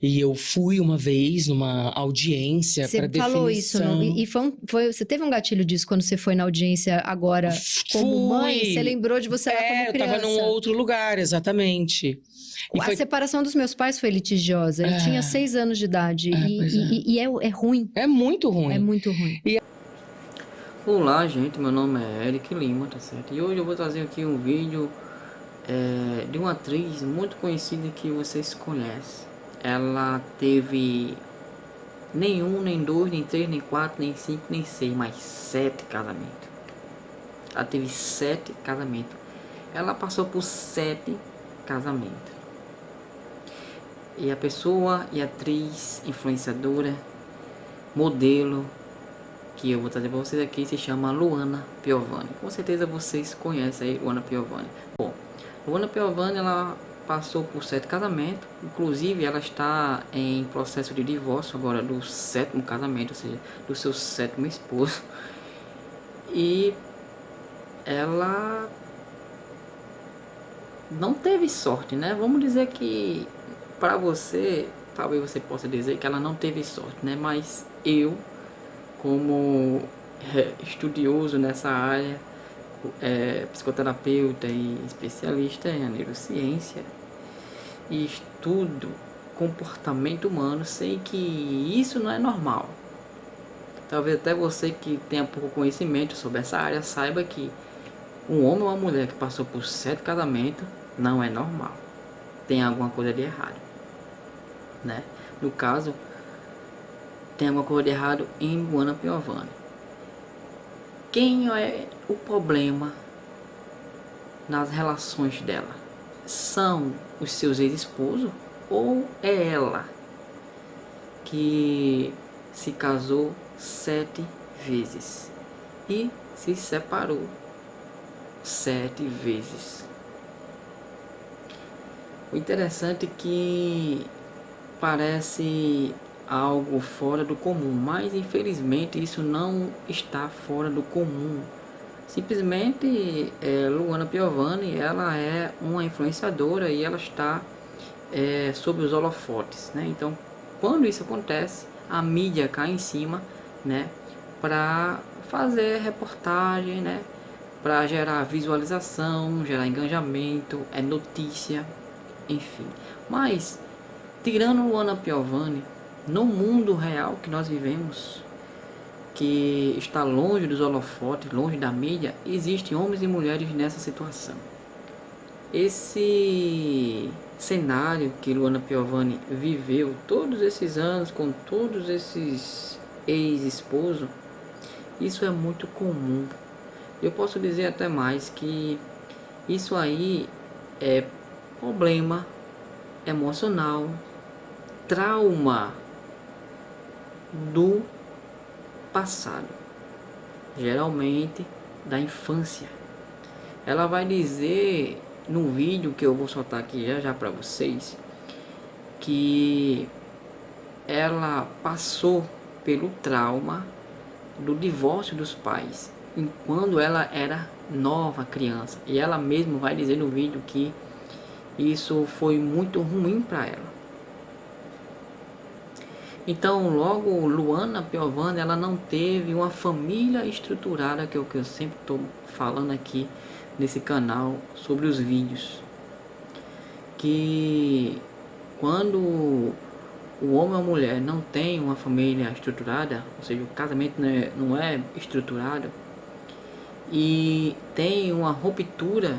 E eu fui uma vez numa audiência para Você falou isso, definição. você teve um gatilho disso quando você foi na audiência agora como mãe? Você Fui. lembrou de você lá como Eu tava num criança? outro lugar, exatamente. E A foi. separação dos meus pais foi litigiosa. Eu tinha Ah, 6 anos de idade pois é. e é ruim. É muito ruim. É muito ruim. Olá, gente, meu nome é Eric Lima, tá certo? E hoje eu vou trazer aqui um vídeo de uma atriz muito conhecida que vocês conhecem. Ela teve nenhum, nem dois, nem três, nem quatro, nem cinco, nem seis, mas 7 casamentos. Ela teve 7 casamentos. Ela passou por 7 casamentos. E a pessoa e atriz, influenciadora, modelo que eu vou trazer para vocês aqui se chama Luana Piovani. Com certeza vocês conhecem aí Luana Piovani. Bom, Luana Piovani, ela passou por 7 casamentos, inclusive ela está em processo de divórcio agora do 7º casamento, ou seja, do seu 7º esposo. E ela não teve sorte, né? Vamos dizer que para você, talvez você possa dizer que ela não teve sorte, né? Mas eu, como estudioso nessa área, psicoterapeuta e especialista em neurociência e estudo comportamento humano, sei que isso não é normal. Talvez até você que tenha pouco conhecimento sobre essa área saiba que um homem ou uma mulher que passou por 7 casamentos não é normal. Tem alguma coisa de errado, né? No caso, tem alguma coisa de errado em Luana Piovani. Quem é o problema nas relações dela? São os seus ex-esposos ou é ela que se casou 7 vezes e se separou 7 vezes? O interessante é que parece algo fora do comum, mas infelizmente isso não está fora do comum. Simplesmente Luana Piovani, ela é uma influenciadora e ela está sob os holofotes, né? Então, quando isso acontece, a mídia cai em cima, né, para fazer reportagem, né, para gerar visualização, gerar engajamento, notícia, enfim. Mas tirando Luana Piovani, no mundo real que nós vivemos, que está longe dos holofotes, longe da mídia, existem homens e mulheres nessa situação. Esse cenário que Luana Piovani viveu todos esses anos com todos esses ex-esposos, isso é muito comum. Eu posso dizer até mais que isso aí é problema emocional, trauma do passado, geralmente da infância. Ela vai dizer no vídeo que eu vou soltar aqui já já para vocês que ela passou pelo trauma do divórcio dos pais enquanto ela era nova criança, e ela mesma vai dizer no vídeo que isso foi muito ruim para ela. Então, logo, Luana Piovani, ela não teve uma família estruturada, que é o que eu sempre estou falando aqui nesse canal sobre os vídeos. Que quando o homem ou a mulher não tem uma família estruturada, ou seja, o casamento não é estruturado, e tem uma ruptura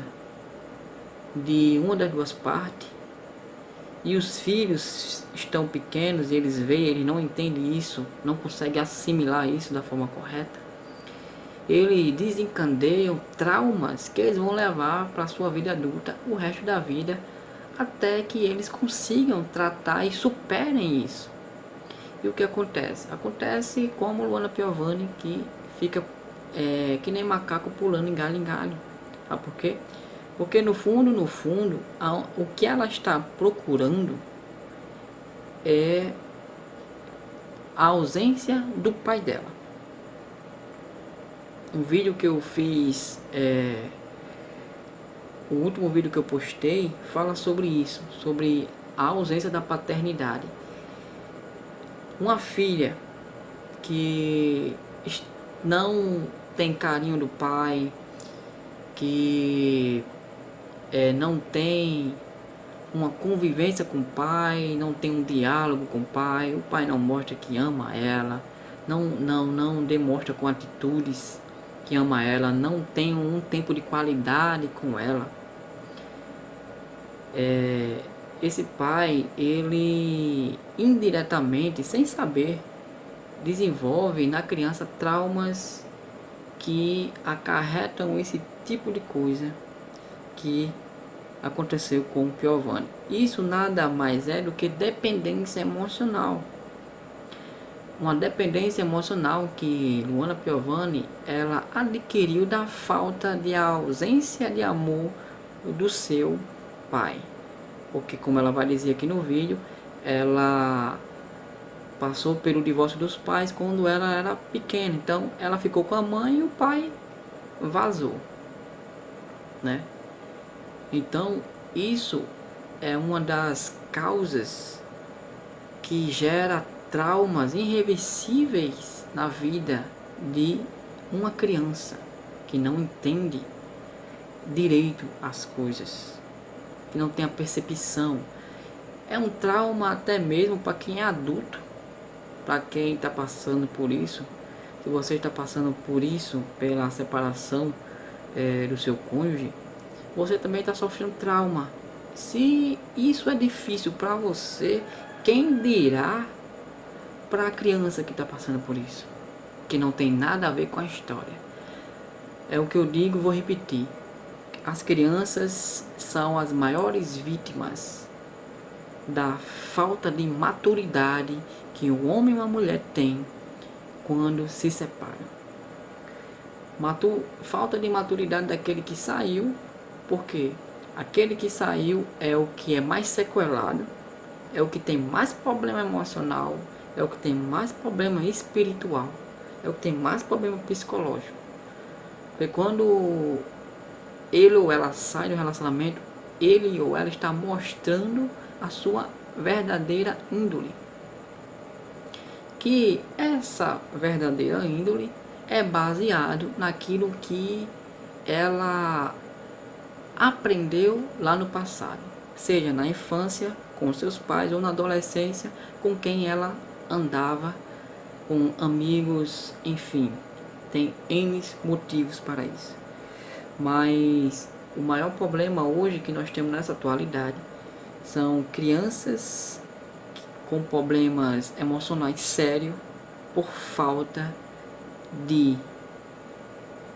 de uma das duas partes, e os filhos estão pequenos e eles veem, eles não entendem isso, não conseguem assimilar isso da forma correta, eles desencadeiam traumas que eles vão levar para a sua vida adulta o resto da vida, até que eles consigam tratar e superem isso. E o que acontece? Acontece como Luana Piovani, que fica que nem macaco pulando em galho em galho. Sabe por quê? Porque no fundo, o que ela está procurando é a ausência do pai dela. Um vídeo que eu fiz, o último vídeo que eu postei, fala sobre isso, sobre a ausência da paternidade. Uma filha que não tem carinho do pai, que não tem uma convivência com o pai, não tem um diálogo com o pai não mostra que ama ela, não demonstra com atitudes que ama ela, não tem um tempo de qualidade com ela. Esse pai, ele indiretamente, sem saber, desenvolve na criança traumas que acarretam esse tipo de coisa que aconteceu com o Piovani. Isso nada mais é do que dependência emocional. Uma dependência emocional que Luana Piovani ela adquiriu da falta de ausência de amor do seu pai. Porque, como ela vai dizer aqui no vídeo, ela passou pelo divórcio dos pais quando ela era pequena. Então, ela ficou com a mãe e o pai vazou, né? Então, isso é uma das causas que gera traumas irreversíveis na vida de uma criança que não entende direito as coisas, que não tem a percepção. É um trauma até mesmo para quem é adulto, para quem está passando por isso. Se você está passando por isso, pela separação do seu cônjuge, você também está sofrendo trauma. Se isso é difícil para você, quem dirá para a criança que está passando por isso, que não tem nada a ver com a história. É o que eu digo, vou repetir. As crianças são as maiores vítimas da falta de maturidade que um homem e uma mulher têm quando se separam. Falta de maturidade daquele que saiu, porque aquele que saiu é o que é mais sequelado, é o que tem mais problema emocional, é o que tem mais problema espiritual, é o que tem mais problema psicológico. Porque quando ele ou ela sai do relacionamento, ele ou ela está mostrando a sua verdadeira índole. Que essa verdadeira índole é baseado naquilo que ela aprendeu lá no passado, seja na infância com seus pais ou na adolescência com quem ela andava, com amigos, enfim, tem N motivos para isso. Mas o maior problema hoje que nós temos nessa atualidade são crianças com problemas emocionais sérios por falta de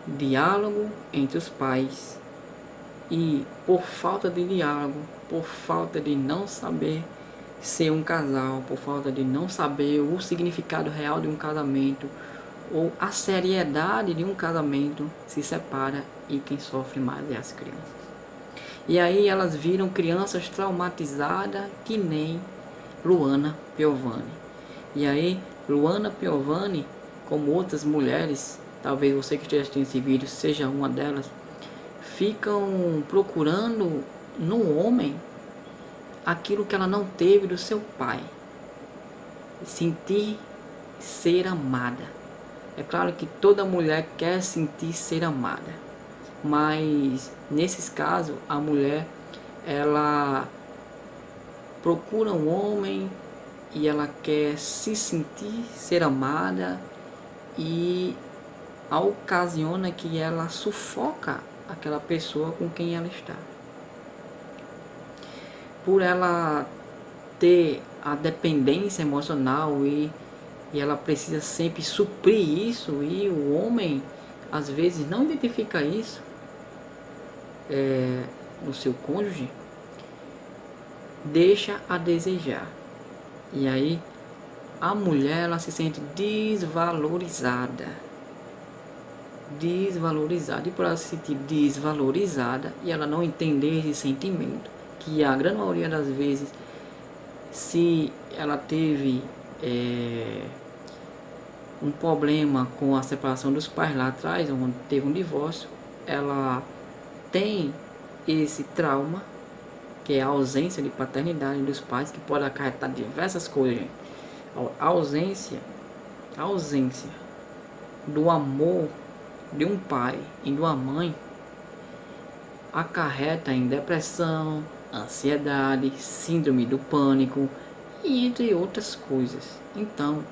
diálogo entre os pais e por falta de diálogo, por falta de não saber ser um casal, por falta de não saber o significado real de um casamento ou a seriedade de um casamento, se separa e quem sofre mais é as crianças. E aí elas viram crianças traumatizadas que nem Luana Piovani. E aí Luana Piovani, como outras mulheres, talvez você que esteja assistindo esse vídeo seja uma delas, ficam procurando no homem aquilo que ela não teve do seu pai. Sentir ser amada. É claro que toda mulher quer sentir ser amada, mas nesses casos a mulher ela procura um homem e ela quer se sentir ser amada e ocasiona que ela sufoca aquela pessoa com quem ela está. Por ela ter a dependência emocional e ela precisa sempre suprir isso, e o homem às vezes não identifica isso no seu cônjuge, deixa a desejar. E aí a mulher ela se sente desvalorizada. E por ela se sentir desvalorizada e ela não entender esse sentimento, que a grande maioria das vezes, se ela teve um problema com a separação dos pais lá atrás, onde teve um divórcio, ela tem esse trauma, que é a ausência de paternidade dos pais, que pode acarretar diversas coisas, gente. a ausência do amor de um pai e de uma mãe acarreta em depressão, ansiedade, síndrome do pânico e entre outras coisas. Então,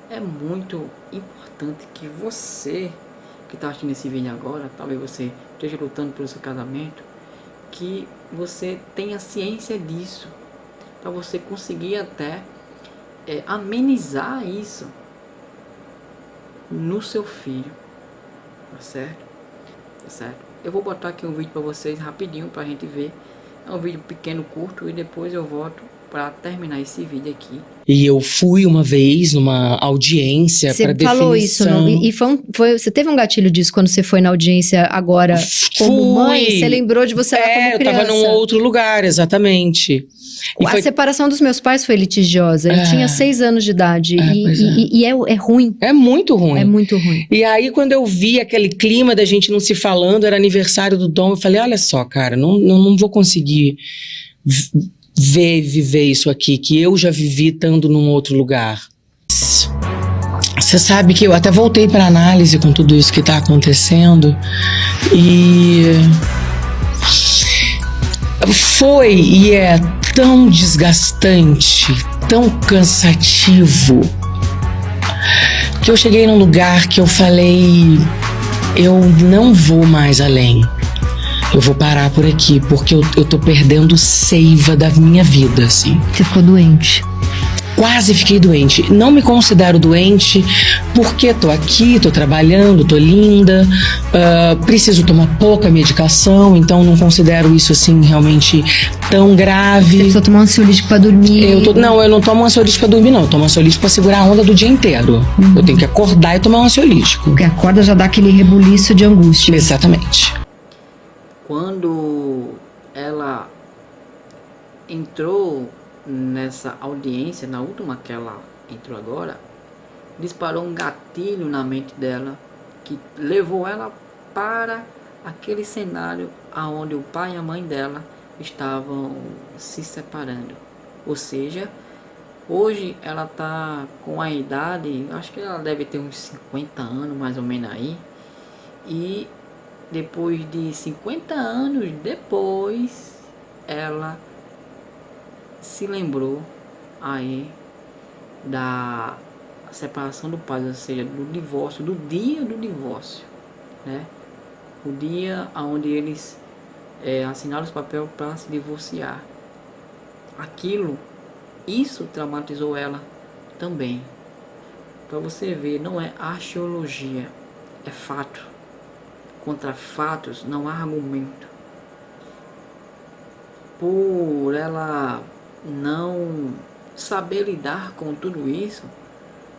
é muito importante que você que está assistindo esse vídeo agora, talvez você esteja lutando pelo seu casamento, que você tenha ciência disso, para você conseguir até amenizar isso no seu filho, tá certo? Tá certo? Eu vou botar aqui um vídeo para vocês rapidinho para a gente ver. É um vídeo pequeno, curto, e depois eu volto para terminar esse vídeo aqui. E eu fui uma vez numa audiência para definição. Você falou isso, não? E você teve um gatilho disso quando você foi na audiência agora como mãe? Você lembrou de você lá como criança? Eu tava num outro lugar, exatamente. A separação dos meus pais foi litigiosa. Eu tinha 6 anos de idade. E é ruim. É muito ruim. É muito ruim. E aí, quando eu vi aquele clima da gente não se falando, era aniversário do Dom, eu falei, olha só, cara, não vou conseguir viver isso aqui, que eu já vivi estando num outro lugar. Você sabe que eu até voltei para análise com tudo isso que tá acontecendo. E foi e é tão desgastante, tão cansativo, que eu cheguei num lugar que eu falei, eu não vou mais além. Eu vou parar por aqui, porque eu tô perdendo seiva da minha vida, assim. Você ficou doente? Quase fiquei doente. Não me considero doente, porque tô aqui, tô trabalhando, tô linda, preciso tomar pouca medicação, então não considero isso, assim, realmente tão grave. Você precisa tomar um ansiolítico pra dormir? Não, eu não tomo ansiolítico pra dormir, não. Eu tomo ansiolítico pra segurar a onda do dia inteiro. Eu tenho que acordar e tomar um ansiolítico. Porque acorda já dá aquele rebuliço de angústia. Exatamente. Quando ela entrou nessa audiência, na última que ela entrou agora, disparou um gatilho na mente dela que levou ela para aquele cenário aonde o pai e a mãe dela estavam se separando. Ou seja, hoje ela tá com a idade, acho que ela deve ter uns 50 anos mais ou menos aí, e depois de 50 anos depois, ela se lembrou aí da separação do pai, ou seja, do divórcio, do dia do divórcio, né? O dia onde eles assinaram os papéis para se divorciar. Isso traumatizou ela também. Para você ver, não é axiologia, é fato. Contra fatos não há argumento. Por ela não saber lidar com tudo isso,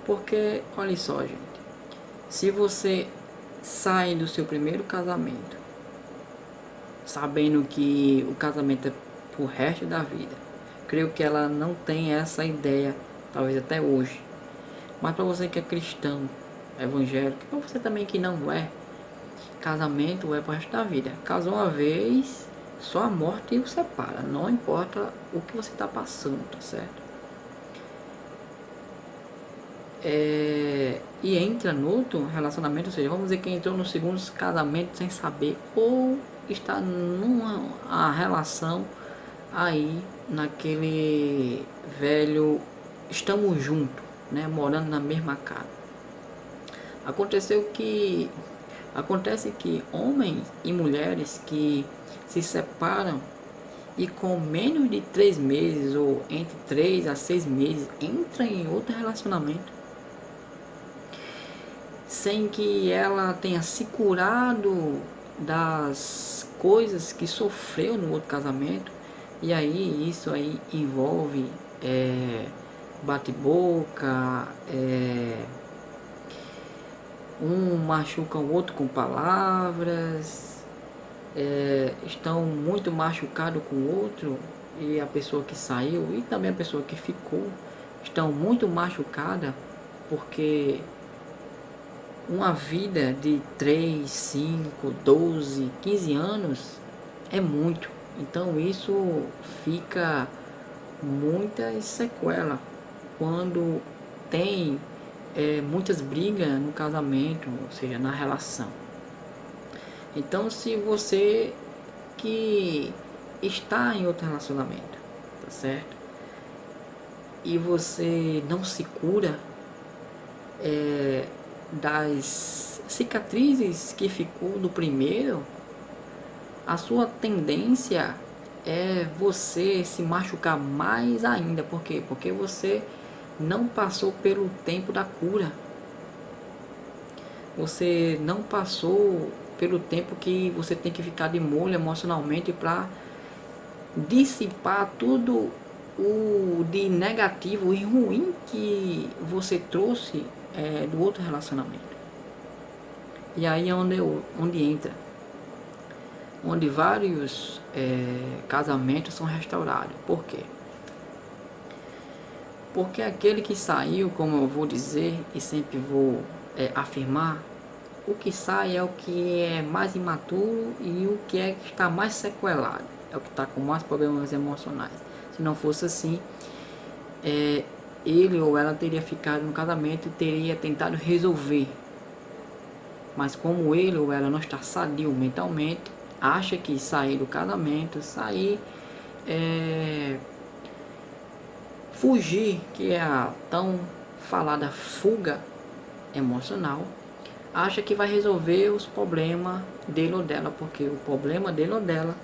porque olha só, gente, se você sai do seu primeiro casamento sabendo que o casamento é pro resto da vida, creio que ela não tem essa ideia, talvez até hoje. Mas para você que é cristão, evangélico, para você também que não é, casamento é pro resto da vida. Casou uma vez, só a morte o separa. Não importa o que você está passando, tá certo? E entra no outro relacionamento, ou seja, vamos dizer que entrou no segundo casamento sem saber, ou está numa relação aí naquele velho estamos juntos, né, morando na mesma casa. Acontece que homens e mulheres que se separam e com menos de 3 meses ou entre 3 a 6 meses entram em outro relacionamento sem que ela tenha se curado das coisas que sofreu no outro casamento, e aí isso aí envolve bate-boca, um machuca o outro com palavras, estão muito machucados com o outro, e a pessoa que saiu e também a pessoa que ficou estão muito machucadas, porque uma vida de 3, 5, 12, 15 anos é muito. Então isso fica muitas sequelas quando tem muitas brigas no casamento, ou seja, na relação. Então, se você que está em outro relacionamento, tá certo? E você não se cura das cicatrizes que ficou do primeiro, a sua tendência é você se machucar mais ainda. Por quê? Porque você não passou pelo tempo da cura. Você não passou pelo tempo que você tem que ficar de molho emocionalmente para dissipar tudo o de negativo e ruim que você trouxe do outro relacionamento. E aí é onde entra, onde vários casamentos são restaurados. Por quê? Porque aquele que saiu, como eu vou dizer e sempre vou afirmar, o que sai é o que é mais imaturo e o que está mais sequelado, é o que está com mais problemas emocionais. Se não fosse assim, ele ou ela teria ficado no casamento e teria tentado resolver. Mas como ele ou ela não está sadio mentalmente, acha que sair do casamento, fugir, que é a tão falada fuga emocional, acha que vai resolver os problemas dele ou dela, porque o problema dele ou dela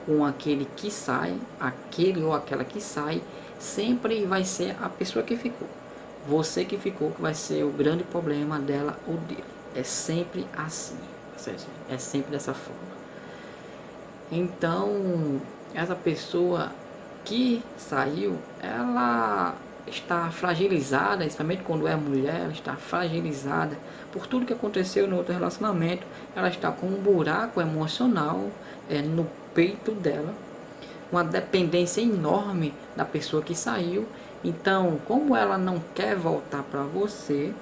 com aquele que sai, aquele ou aquela que sai, sempre vai ser a pessoa que ficou. Você que ficou que vai ser o grande problema dela ou dele. É sempre assim, é sempre dessa forma. Então, essa pessoa que saiu, ela está fragilizada, principalmente quando é mulher, ela está fragilizada por tudo que aconteceu no outro relacionamento. Ela está com um buraco emocional no peito dela, uma dependência enorme da pessoa que saiu. Então, como ela não quer voltar para você,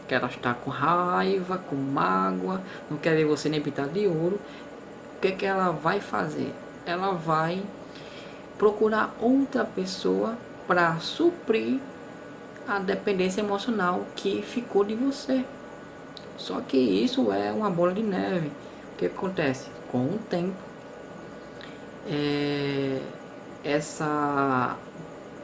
que ela está com raiva, com mágoa, não quer ver você nem pintar de ouro, o que ela vai fazer? Ela vai procurar outra pessoa para suprir a dependência emocional que ficou de você. Só que isso é uma bola de neve. O que acontece? Com o tempo, essa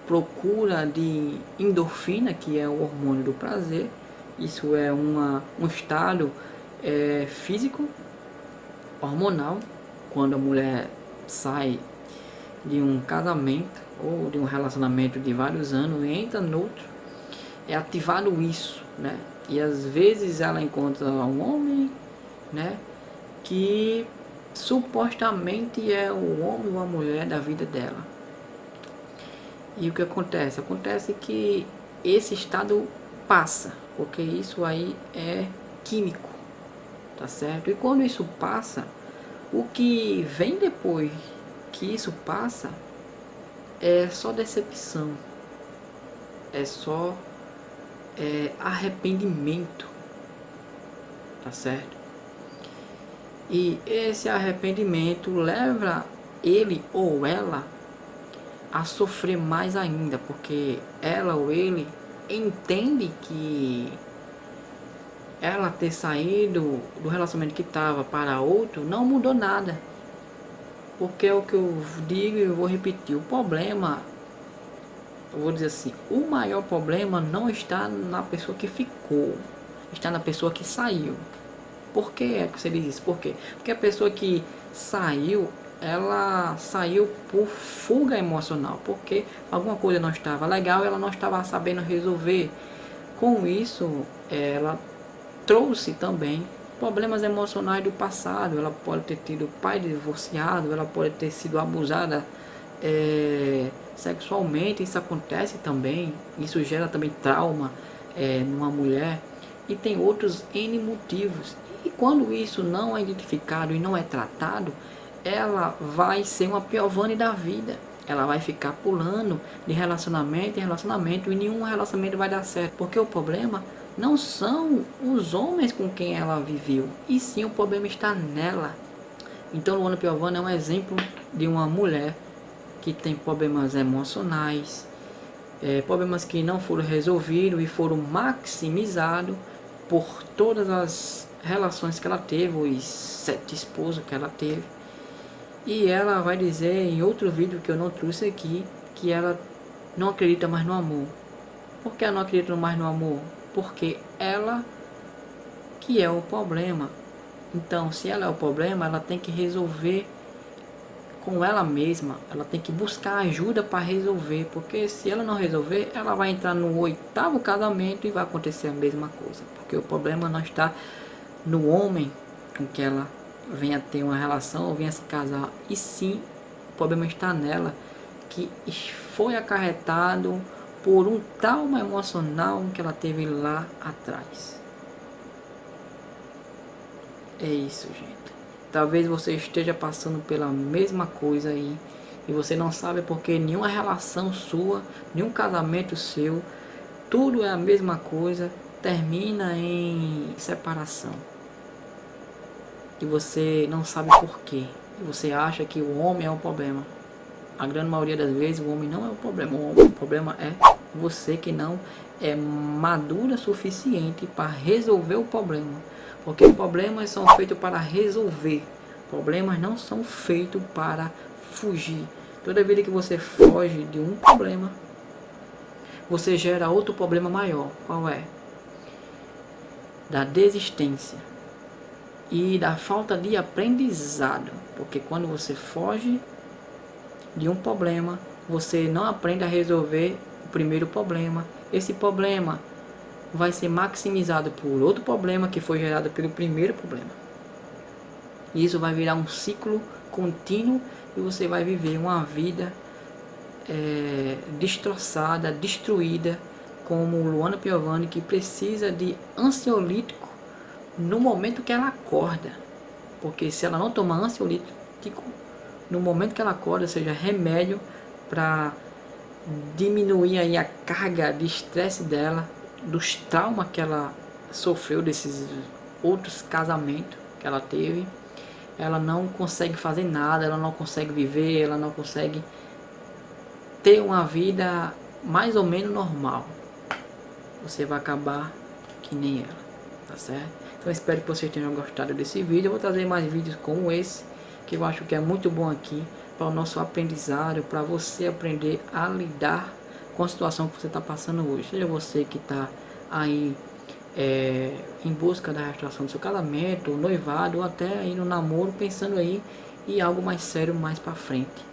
procura de endorfina, que é o hormônio do prazer, isso é um estado físico, hormonal, quando a mulher sai de um casamento ou de um relacionamento de vários anos e entra no outro, é ativado isso, né? E às vezes ela encontra um homem, né, que supostamente é o homem ou a mulher da vida dela. E o que acontece? Acontece que esse estado passa, porque isso aí é químico, tá certo? E quando isso passa, o que vem depois que isso passa é só decepção, é só arrependimento, tá certo? E esse arrependimento leva ele ou ela a sofrer mais ainda, porque ela ou ele entende que ela ter saído do relacionamento que estava para outro não mudou nada. Porque é o que eu digo e eu vou repetir, o problema, eu vou dizer assim, o maior problema não está na pessoa que ficou, está na pessoa que saiu. Por que é que você diz isso? Por quê? Porque a pessoa que saiu, ela saiu por fuga emocional, porque alguma coisa não estava legal, ela não estava sabendo resolver. Com isso, ela trouxe também problemas emocionais do passado. Ela pode ter tido pai divorciado, ela pode ter sido abusada sexualmente, isso acontece também, isso gera também trauma numa mulher, e tem outros N motivos. E quando isso não é identificado e não é tratado, ela vai ser uma Piovani da vida. Ela vai ficar pulando de relacionamento em relacionamento e nenhum relacionamento vai dar certo, porque o problema não são os homens com quem ela viveu, e sim o problema está nela. Então Luana Piovani é um exemplo de uma mulher que tem problemas emocionais, problemas que não foram resolvidos e foram maximizados por todas as relações que ela teve, os 7 esposos que ela teve. E ela vai dizer em outro vídeo que eu não trouxe aqui, que ela não acredita mais no amor. Por que ela não acredita mais no amor? Porque ela que é o problema. Então, se ela é o problema, ela tem que resolver com ela mesma. Ela tem que buscar ajuda para resolver. Porque se ela não resolver, ela vai entrar no 8º casamento e vai acontecer a mesma coisa. Porque o problema não está no homem com que ela venha ter uma relação ou venha se casar. E sim, o problema está nela, que foi acarretado por um trauma emocional que ela teve lá atrás. É isso, gente. Talvez você esteja passando pela mesma coisa aí e você não sabe porque nenhuma relação sua, nenhum casamento seu, tudo é a mesma coisa, termina em separação. E você não sabe por quê. E você acha que o homem é o problema. A grande maioria das vezes o homem não é o problema. O problema é você que não é madura o suficiente para resolver o problema. Porque problemas são feitos para resolver. Problemas não são feitos para fugir. Toda vez que você foge de um problema, você gera outro problema maior. Qual é? Da desistência e da falta de aprendizado. Porque quando você foge de um problema, você não aprende a resolver o primeiro problema. Esse problema vai ser maximizado por outro problema que foi gerado pelo primeiro problema. E isso vai virar um ciclo contínuo e você vai viver uma vida destroçada, destruída, como Luana Piovani, que precisa de ansiolítico no momento que ela acorda. Porque se ela não tomar ansiolítico no momento que ela acorda, seja remédio para diminuir aí a carga de estresse dela, dos traumas que ela sofreu desses outros casamentos que ela teve, ela não consegue fazer nada, ela não consegue viver, ela não consegue ter uma vida mais ou menos normal. Você vai acabar que nem ela, tá certo? Então espero que vocês tenham gostado desse vídeo. Eu vou trazer mais vídeos como esse, que eu acho que é muito bom aqui para o nosso aprendizado, para você aprender a lidar com a situação que você está passando hoje. Seja você que está aí em busca da restauração do seu casamento, noivado, ou até aí no namoro, pensando aí em algo mais sério mais para frente.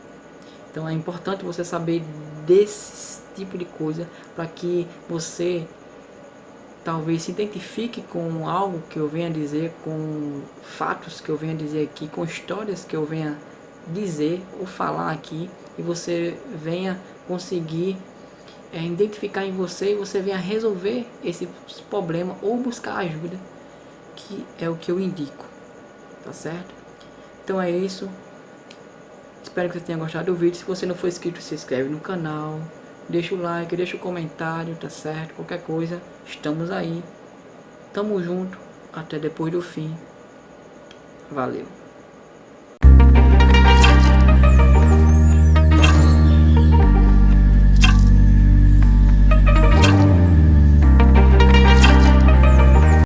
Então é importante você saber desse tipo de coisa para que você talvez se identifique com algo que eu venha dizer, com fatos que eu venha dizer aqui, com histórias que eu venha dizer ou falar aqui, e você venha conseguir identificar em você e você venha resolver esse problema ou buscar ajuda, que é o que eu indico, tá certo? Então é isso. Espero que você tenha gostado do vídeo. Se você não for inscrito, se inscreve no canal, deixa o like, deixa o comentário, tá certo? Qualquer coisa, estamos aí. Tamo junto, até depois do fim. Valeu.